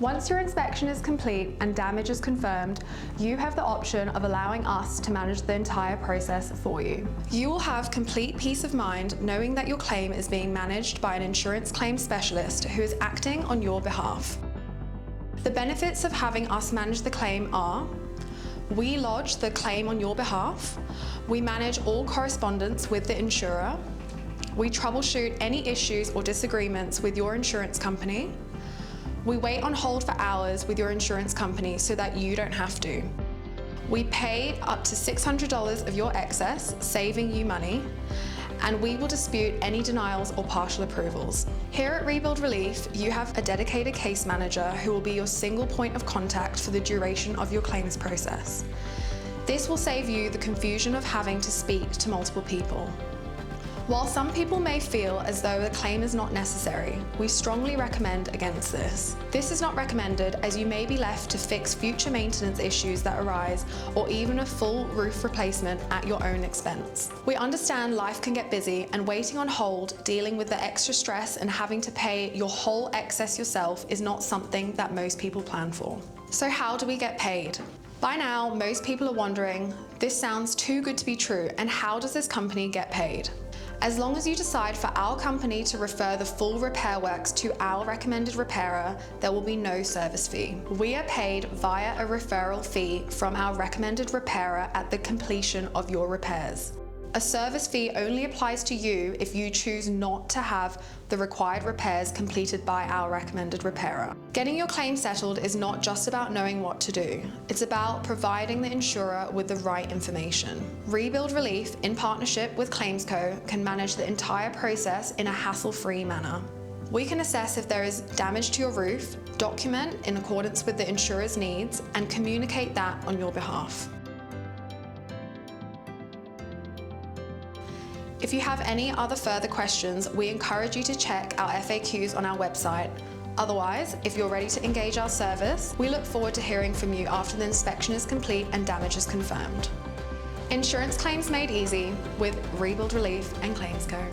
Once your inspection is complete and damage is confirmed, you have the option of allowing us to manage the entire process for you. You will have complete peace of mind knowing that your claim is being managed by an insurance claim specialist who is acting on your behalf. The benefits of having us manage the claim are: we lodge the claim on your behalf, we manage all correspondence with the insurer, we troubleshoot any issues or disagreements with your insurance company, we wait on hold for hours with your insurance company so that you don't have to. We pay up to $600 of your excess, saving you money, and we will dispute any denials or partial approvals. Here at Rebuild Relief, you have a dedicated case manager who will be your single point of contact for the duration of your claims process. This will save you the confusion of having to speak to multiple people. While some people may feel as though a claim is not necessary, we strongly recommend against this. This is not recommended as you may be left to fix future maintenance issues that arise or even a full roof replacement at your own expense. We understand life can get busy and waiting on hold, dealing with the extra stress and having to pay your whole excess yourself is not something that most people plan for. So how do we get paid? By now, most people are wondering, this sounds too good to be true, and how does this company get paid? As long as you decide for our company to refer the full repair works to our recommended repairer, there will be no service fee. We are paid via a referral fee from our recommended repairer at the completion of your repairs. A service fee only applies to you if you choose not to have the required repairs completed by our recommended repairer. Getting your claim settled is not just about knowing what to do. It's about providing the insurer with the right information. Rebuild Relief, in partnership with ClaimsCo, can manage the entire process in a hassle-free manner. We can assess if there is damage to your roof, document in accordance with the insurer's needs, and communicate that on your behalf. If you have any other further questions, we encourage you to check our FAQs on our website. Otherwise, if you're ready to engage our service, we look forward to hearing from you after the inspection is complete and damage is confirmed. Insurance claims made easy with Rebuild Relief and ClaimsCo.